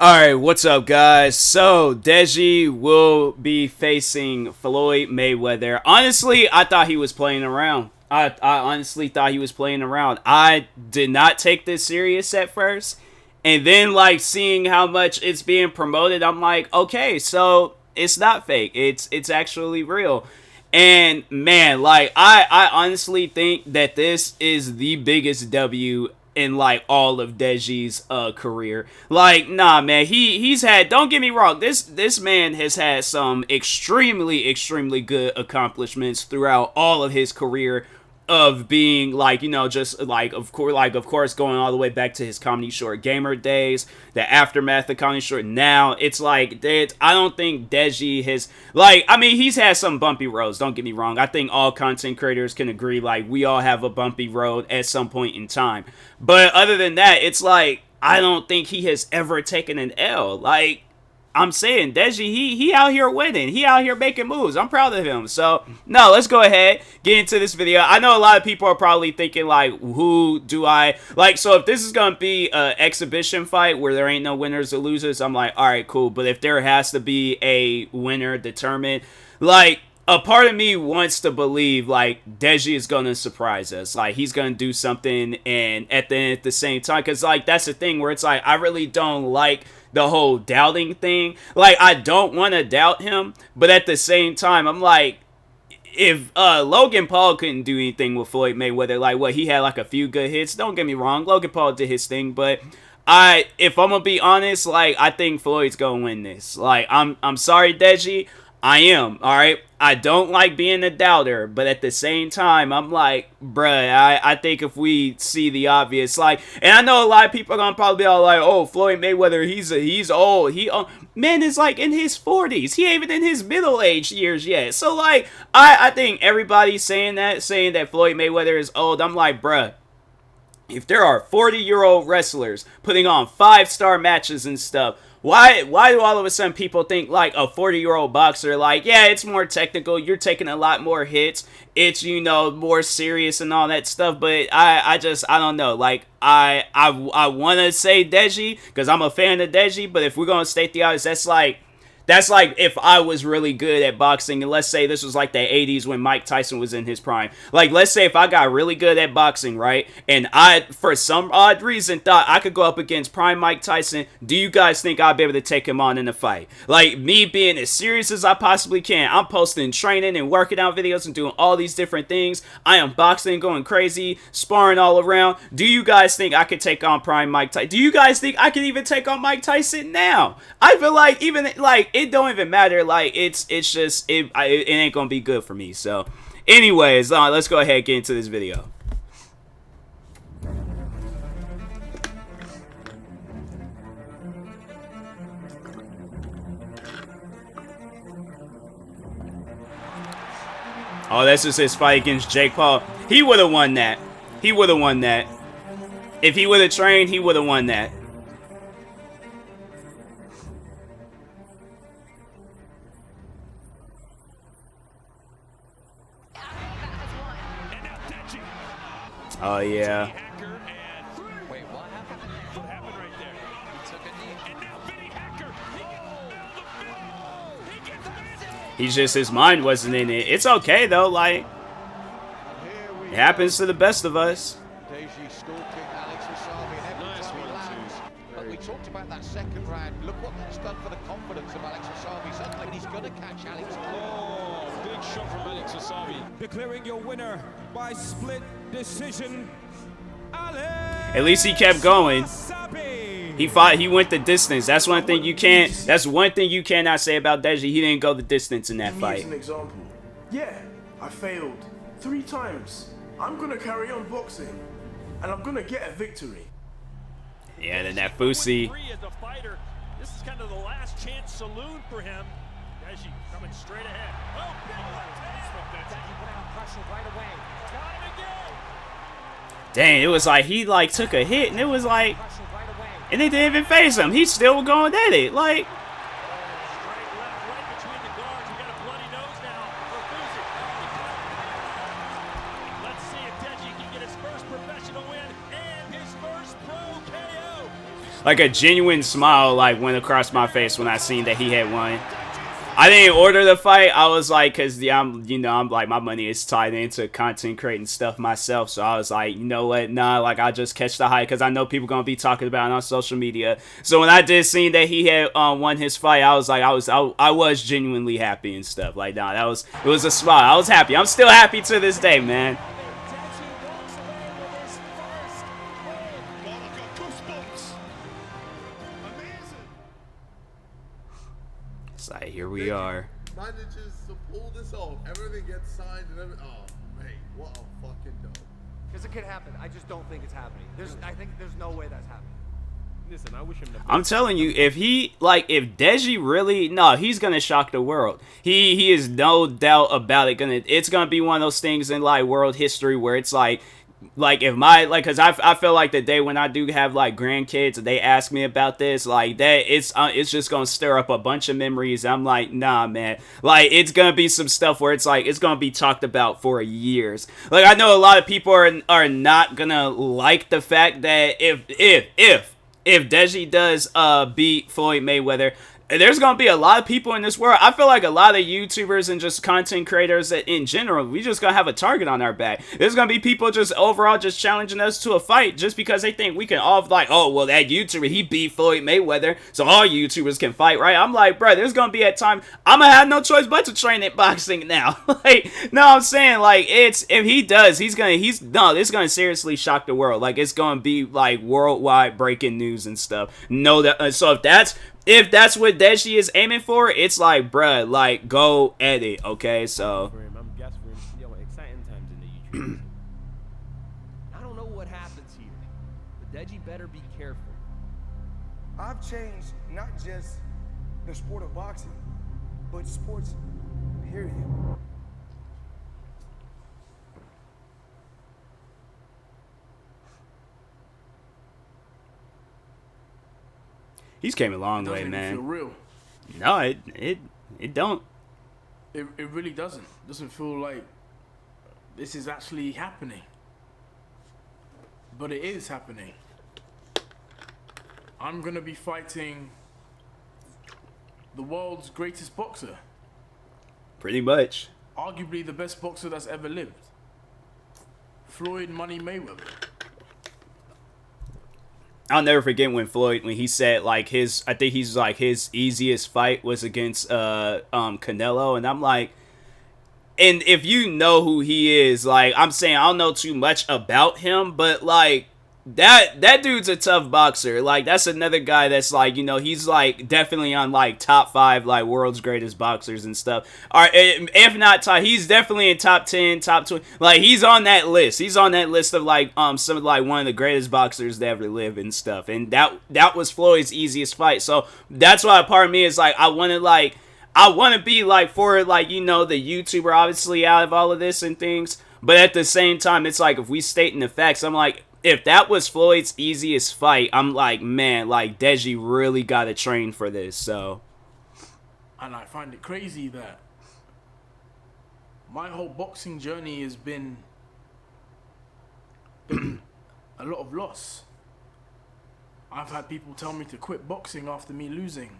Alright, what's up guys? So, Deji will be facing Floyd Mayweather. Honestly, I thought he was playing around. I honestly thought he was playing around. I did not take this serious at first. And then, like, seeing how much it's being promoted, I'm like, okay, so it's not fake. It's actually real. And, man, like, I honestly think that this is the biggest W in like all of Deji's career. Like, nah, man, he's had, don't get me wrong, this man has had some extremely good accomplishments throughout all of his career of being like, you know, just like of course going all the way back to his Comedy Short Gamer days, the aftermath of Comedy Short. Now it's like I don't think Deji has, like, I mean, he's had some bumpy roads, don't get me wrong. I think all content creators can agree, like, we all have a bumpy road at some point in time. But other than that, it's like I don't think he has ever taken an L. Like, I'm saying, Deji, he out here winning. He out here making moves. I'm proud of him. So, no, let's go ahead, get into this video. I know a lot of people are probably thinking, like, who do I... Like, so if this is going to be an exhibition fight where there ain't no winners or losers, I'm like, all right, cool. But if there has to be a winner determined, like, a part of me wants to believe, like, Deji is going to surprise us. Like, he's going to do something, and at the same time, because, like, that's the thing where it's like, I really don't like the whole doubting thing. Like, I don't want to doubt him, but at the same time, I'm like, if Logan Paul couldn't do anything with Floyd Mayweather, like, what, he had like a few good hits. Don't get me wrong, Logan Paul did his thing, but if I'm gonna be honest, like, I think Floyd's gonna win this. Like, I'm sorry, Deji, I am, alright? I don't like being a doubter, but at the same time, I'm like, bruh, I think if we see the obvious, like, and I know a lot of people are gonna probably be all like, oh, Floyd Mayweather, he's old, man is like in his 40s, he ain't even in his middle-aged years yet, so, like, I think everybody's saying that Floyd Mayweather is old. I'm like, bruh, if there are 40-year-old wrestlers putting on 5-star matches and stuff, why do all of a sudden people think, like, a 40-year-old boxer, like, yeah, it's more technical, you're taking a lot more hits, it's, you know, more serious and all that stuff, but I don't know, like, I want to say Deji, because I'm a fan of Deji, but if we're going to state the obvious, that's like if I was really good at boxing, and let's say this was like the 80s when Mike Tyson was in his prime. Like, let's say if I got really good at boxing, right, and I, for some odd reason, thought I could go up against prime Mike Tyson, do you guys think I'll be able to take him on in a fight? Like, me being as serious as I possibly can, I'm posting training and working out videos and doing all these different things. I am boxing, going crazy, sparring all around. Do you guys think I could take on prime Mike Tyson? Do you guys think I can even take on Mike Tyson now? I feel like even, like, it don't even matter. Like, it's just, it ain't gonna be good for me. So, anyways, let's go ahead and get into this video. Oh, this is his fight against Jake Paul. He would have won that. He would have won that. If he would have trained, he would have won that. Oh, yeah. Wait, what happened? What happened right there? He took a knee. And now Vinny Hacker. He's just, his mind wasn't in it. It's okay, though. Like, it happens to the best of us. Deji stalking Alex Wasabi and every time he lands. But we talked about that second round. Look what that's done for the confidence of Alex Wasabi. Suddenly he's going to catch Alex. Oh, big shot from Alex Wasabi. Declaring your winner by split decision, Alex. At least he kept going. Wasabi. He fought. He went the distance. That's one thing you can't. That's one thing you cannot say about Deji. He didn't go the distance in that fight. As an example, yeah, I failed 3 times. I'm gonna carry on boxing, and I'm gonna get a victory. Yeah, then that Fusi. As a fighter, this is kind of the last chance saloon for him. Deji coming straight ahead. Oh, big left hand. Deji put out pressure right away. Got him again. Dang, it was like he like took a hit, and it was like, and they didn't even face him. He's still going at it, like. Straight left, right between the guards. We got a bloody nose now for Fusi. Let's see if Deji can get his first professional win and his first pro KO. like a genuine smile like went across my face when I seen that he had won. I didn't order the fight. I was like, cause yeah, I'm like, my money is tied into content creating stuff myself. So I was like, you know what? Nah, like I'll just catch the hype because I know people gonna be talking about it on social media. So when I did see that he had won his fight, I was like, I was genuinely happy and stuff. Like, nah, it was a smile. I was happy. I'm still happy to this day, man. It's like, here we are. Managers to pull this off. Everything gets signed and everything. Oh, mate, what a fucking dope. Because it could happen. I just don't think it's happening. I think there's no way that's happening. Listen, I wish him the I'm telling you, if Deji really, no, he's gonna shock the world. He is no doubt about it. It's gonna be one of those things in like world history where it's like if my cause I feel like the day when I do have like grandkids, they ask me about this, like that, it's just gonna stir up a bunch of memories. I'm like, nah, man, like it's gonna be some stuff where it's like it's gonna be talked about for years. Like I know a lot of people are not gonna like the fact that if Deji does beat Floyd Mayweather, there's going to be a lot of people in this world. I feel like a lot of YouTubers and just content creators that in general, we just going to have a target on our back. There's going to be people just overall just challenging us to a fight just because they think we can all like, oh, well, that YouTuber, he beat Floyd Mayweather, so all YouTubers can fight, right? I'm like, bro, there's going to be a time I'm going to have no choice but to train at boxing now. Like, no, I'm saying, like, if he does, this is going to seriously shock the world. Like, it's going to be, like, worldwide breaking news and stuff. So if that's what Deji is aiming for, it's like, bruh, like, go at it, okay? So I'm guessing for him. Exciting times in the YouTube. I don't know what happens here, but Deji better be careful. I've changed not just the sport of boxing, but sports, period. he's came a long way, Doesn't even man. feel real. No, it don't. It really doesn't. Doesn't feel like this is actually happening. But it is happening. I'm gonna be fighting the world's greatest boxer. Pretty much. Arguably the best boxer that's ever lived. Floyd Money Mayweather. I'll never forget when he said like his easiest fight was against Canelo, and I'm like, and if you know who he is, like I'm saying I don't know too much about him, but like that dude's a tough boxer. Like that's another guy that's like, you know, he's like definitely on like top 5 like world's greatest boxers and stuff. Or if not top, he's definitely in top 10, top 20. Like he's on that list. He's on that list of like some of like one of the greatest boxers to ever live and stuff. And that was Floyd's easiest fight. So that's why part of me is like I want to be like for like, you know, the YouTuber obviously out of all of this and things. But at the same time, it's like if we stating the facts, I'm like, if that was Floyd's easiest fight, I'm like, man, like Deji really got to train for this. So, and I find it crazy that my whole boxing journey has been a lot of loss. I've had people tell me to quit boxing after me losing.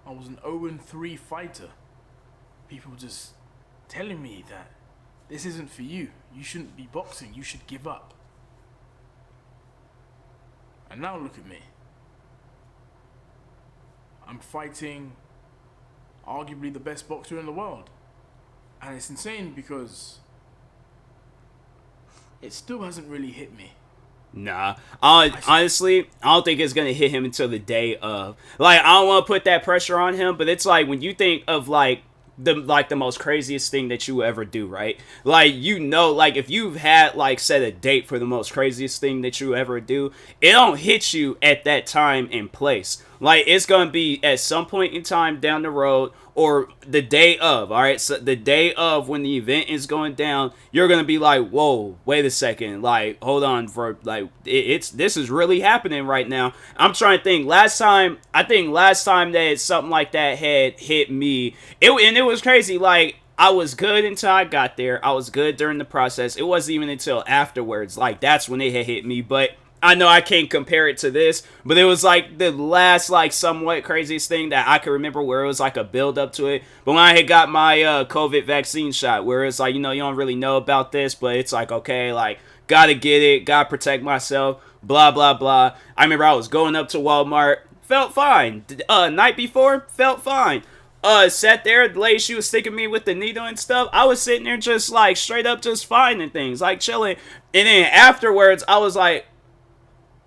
I was an 0-3 fighter. People just telling me that this isn't for you. You shouldn't be boxing. You should give up. And now look at me. I'm fighting arguably the best boxer in the world. And it's insane because it still hasn't really hit me. Nah, honestly, I don't think it's gonna hit him until the day of. Like, I don't want to put that pressure on him, but it's like when you think of like the most craziest thing that you ever do, right? Like, you know, like if you've had like set a date for the most craziest thing that you ever do, it don't hit you at that time and place. Like, it's gonna be at some point in time down the road or the day of. All right, so the day of when the event is going down, you're gonna be like, whoa, wait a second, like, hold on, for like this is really happening right now. I'm trying to think. Last time that something like that had hit me, it was crazy. Like, I was good until I got there. I was good during the process. It wasn't even until afterwards, like that's when it had hit me. But I know I can't compare it to this, but it was like the last like somewhat craziest thing that I can remember where it was like a build up to it. But when I had got my COVID vaccine shot, where it's like, you know, you don't really know about this, but it's like, okay, like, gotta get it, gotta protect myself, blah, blah, blah. I remember I was going up to Walmart, felt fine. Night before, felt fine. Sat there, the lady, she was sticking me with the needle and stuff. I was sitting there just like straight up just fine and things, like chilling. And then afterwards, I was like,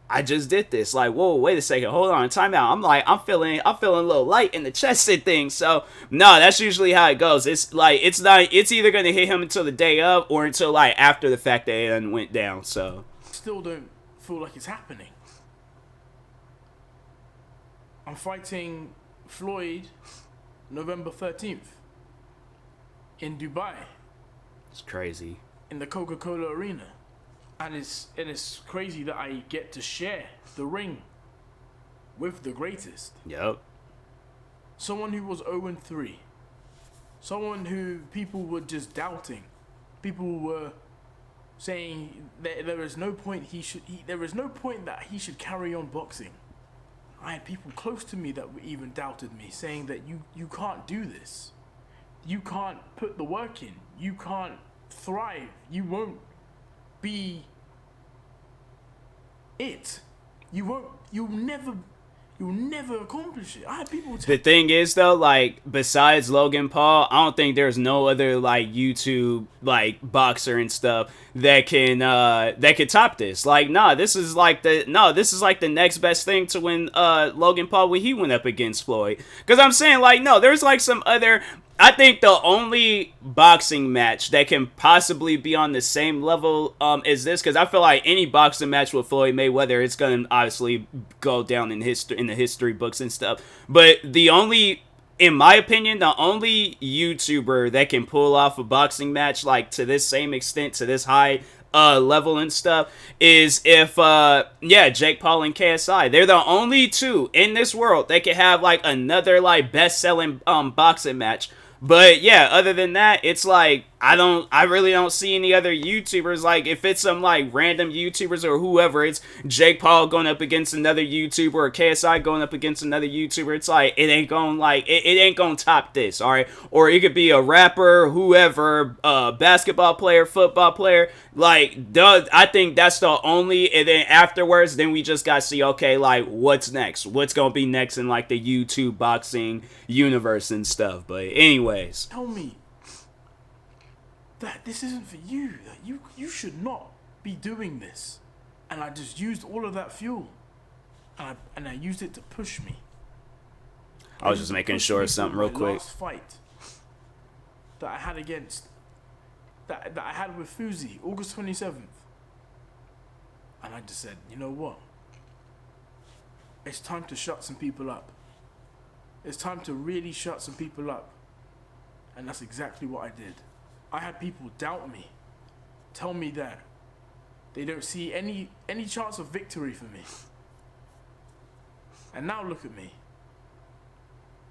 I just did this. Like, whoa, wait a second, hold on, time out. I'm like, I'm feeling a little light in the chest and things. So no, that's usually how it goes. It's like, it's either gonna hit him until the day of or until like after the fact that it went down. So Still don't feel like it's happening. I'm fighting Floyd November 13th in Dubai. it's crazy. In the Coca-Cola Arena. And it's crazy that I get to share the ring with the greatest. Yep. Someone who was 0-3. Someone who people were just doubting. People were saying that there is no point that he should carry on boxing. I had people close to me that even doubted me, saying that you can't do this. You can't put the work in. You can't thrive. You won't be it. You'll never accomplish it. I had people The thing is though, like, besides Logan Paul, I don't think there's no other like YouTube like boxer and stuff that can top this. Like, this is like the next best thing to when Logan Paul when he went up against Floyd. Cause I'm saying like, no, there's like some other. I think the only boxing match that can possibly be on the same level is this, because I feel like any boxing match with Floyd Mayweather, it's going to obviously go down in the history books and stuff. But in my opinion, the only YouTuber that can pull off a boxing match like to this same extent, to this high level and stuff, is if Jake Paul and KSI. They're the only two in this world that can have like another like best-selling boxing match. But yeah, other than that, it's like I really don't see any other YouTubers. Like, if it's some like random YouTubers or whoever, it's Jake Paul going up against another YouTuber or KSI going up against another YouTuber. It's like it ain't gonna top this, all right? Or it could be a rapper, whoever, basketball player, football player. Like, I think that's the only. And then afterwards, then we just gotta see, okay, like what's next? What's gonna be next in like the YouTube boxing universe and stuff. But anyways, tell me that this isn't for you. That you should not be doing this. And I just used all of that fuel, and I used it to push me. I was just making sure of something real quick. Last fight that I had that I had with Fuzi, August 27th, and I just said, you know what? It's time to shut some people up. It's time to really shut some people up, and that's exactly what I did. I had people doubt me, tell me that they don't see any chance of victory for me. And now look at me.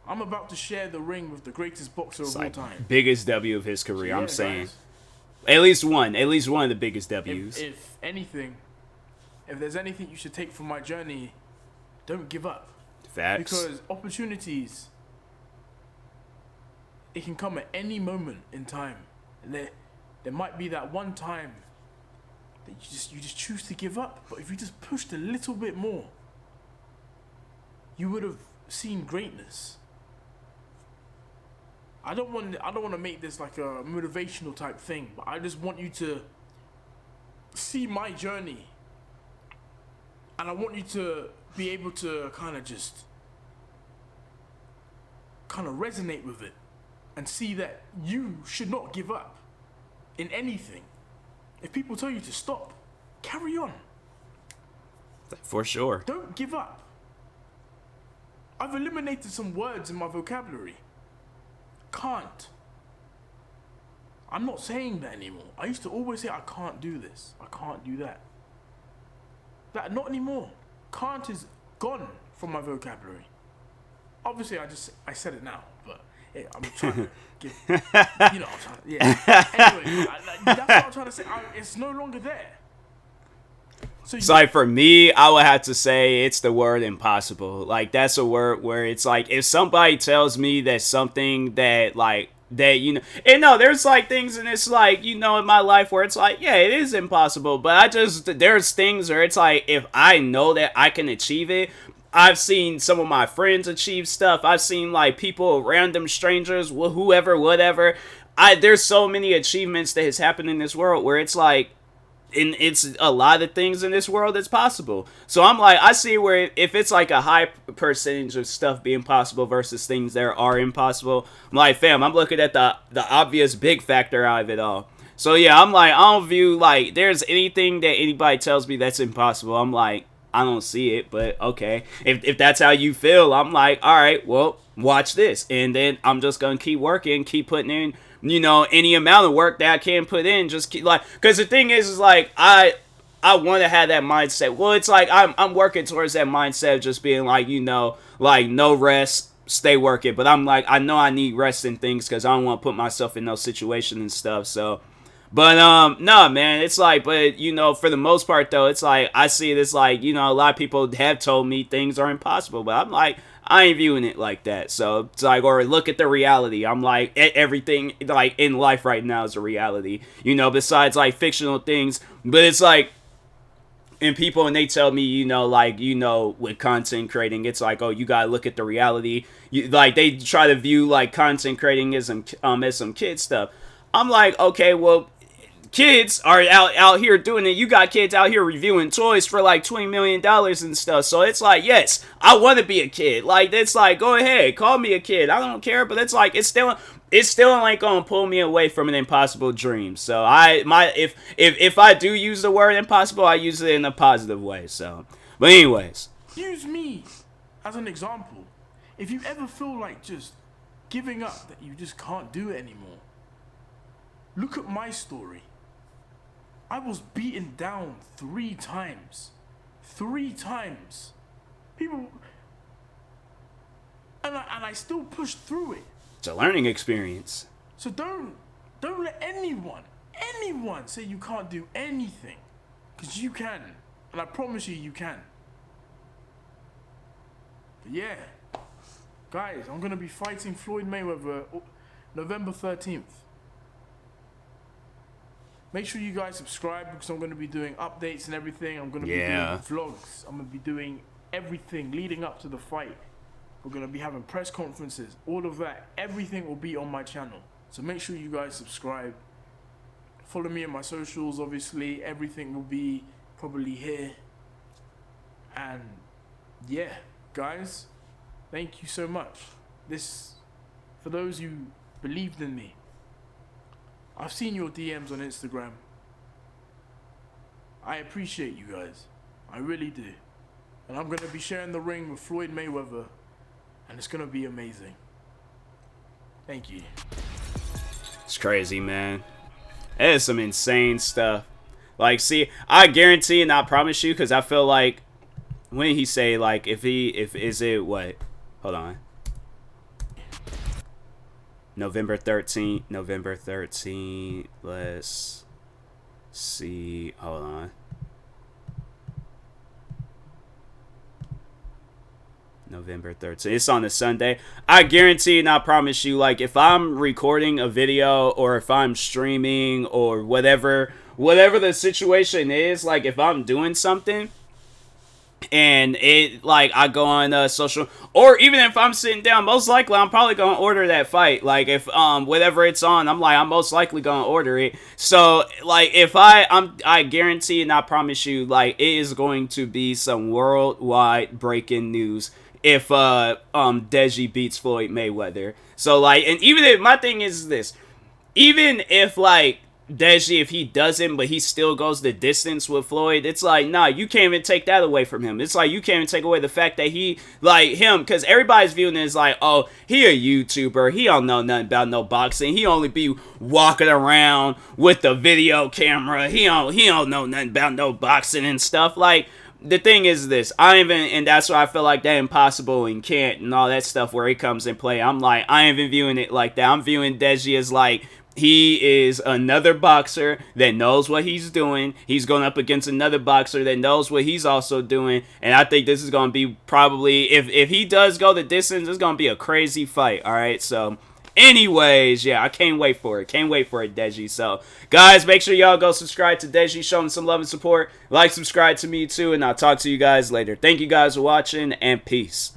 I'm about to share the ring with the greatest boxer of all time. Biggest W of his career, So, I'm saying. guys, At least one of the biggest W's. if there's anything you should take from my journey, don't give up. Facts. Because opportunities, it can come at any moment in time. And there might be that one time that you just choose to give up. But if you just pushed a little bit more, you would have seen greatness. I don't want to make this like a motivational type thing, but I just want you to see my journey. And I want you to be able to kind of resonate with it and see that you should not give up in anything. If people tell you to stop, carry on. For sure. Don't give up. I've eliminated some words in my vocabulary. Can't. I'm not saying that anymore. I used to always say I can't do this, I can't do that. Not anymore. Can't is gone from my vocabulary. Obviously, I said it now, but I'm trying to give, yeah. Anyway, that's what I'm trying to say. It's no longer there. So like for me, I would have to say it's the word impossible. Like that's a word where it's like if somebody tells me that something that like that and no, there's like things and it's like in my life where it's like yeah, it is impossible, but there's things where it's like if I know that I can achieve it. I've seen some of my friends achieve stuff. I've seen like people, random strangers, whoever, whatever. There's so many achievements that has happened in this world where it's like. And it's a lot of things in this world that's possible. So I'm like, I see where if it's like a high percentage of stuff being possible versus things that are impossible, I'm like, fam, I'm looking at the obvious big factor out of it all. So yeah, I'm like, I don't view like there's anything that anybody tells me that's impossible. I'm like, I don't see it, but okay. If that's how you feel, I'm like, all right, well, watch this. And then I'm just going to keep working, keep putting in any amount of work that I can put in, just keep like, because the thing is like, I want to have that mindset. Well, it's like, I'm working towards that mindset of just being like, like no rest, stay working. But I'm like, I know I need rest and things because I don't want to put myself in those situations and stuff. So, but, no, man, it's like, but, for the most part though, it's like, I see it as like, a lot of people have told me things are impossible, but I'm like, I ain't viewing it like that. So it's like, or look at the reality. I'm like, everything like in life right now is a reality, besides like fictional things. But it's like, and people, and they tell me, with content creating, it's like, oh, you gotta look at the reality. Like they try to view like content creating as some kid stuff. I'm like, okay, well, kids are out here doing it. You got kids out here reviewing toys for like $20 million and stuff. So it's like, yes, I want to be a kid. Like, it's like, go ahead, call me a kid. I don't care. But it's like, it's still ain't gonna pull me away from an impossible dream. So if I do use the word impossible, I use it in a positive way. So, but anyways, use me as an example. If you ever feel like just giving up, that you just can't do it anymore, look at my story. I was beaten down 3 times. 3 times. People... And I still pushed through it. It's a learning experience. So don't let anyone say you can't do anything. Because you can. And I promise you can. But yeah. Guys, I'm going to be fighting Floyd Mayweather November 13th. Make sure you guys subscribe because I'm going to be doing updates and everything. I'm going to be doing vlogs. I'm going to be doing everything leading up to the fight. We're going to be having press conferences. All of that. Everything will be on my channel. So make sure you guys subscribe. Follow me on my socials, obviously. Everything will be probably here. And yeah, guys, thank you so much. For those who believed in me. I've seen your DMs on Instagram. I appreciate you guys. I really do. And I'm going to be sharing the ring with Floyd Mayweather. And it's going to be amazing. Thank you. It's crazy, man. That is some insane stuff. Like, see, I guarantee and I promise you, because I feel like when he say, like, is it what? Hold on. November 13th, let's see, hold on. November 13th, it's on a Sunday. I guarantee and I promise you, like, if I'm recording a video or if I'm streaming or whatever the situation is, like, if I'm doing something, and it like I go on social, or even if I'm sitting down, most likely I'm probably gonna order that fight. Like if whatever it's on, I'm most likely gonna order it. So like if I guarantee and I promise you, like it is going to be some worldwide breaking news if Deji beats Floyd Mayweather. So like, and even if my thing is this, even if like Deji, if he doesn't, but he still goes the distance with Floyd, it's like, nah, you can't even take that away from him. It's like, you can't even take away the fact that he, like, him, because everybody's viewing it as like, oh, he a YouTuber, he don't know nothing about no boxing, he only be walking around with the video camera, he don't know nothing about no boxing and stuff. Like, the thing is this, and that's why I feel like that impossible and can't and all that stuff where it comes in play. I'm like, I ain't even viewing it like that. I'm viewing Deji as like, He is another boxer that knows what he's doing. He's going up against another boxer that knows what he's also doing. And I think this is going to be probably, if he does go the distance, it's going to be a crazy fight. All right, so anyways, yeah, I can't wait for it. Can't wait for it, Deji. So, guys, make sure y'all go subscribe to Deji. Show him some love and support. Like, subscribe to me, too, and I'll talk to you guys later. Thank you guys for watching, and peace.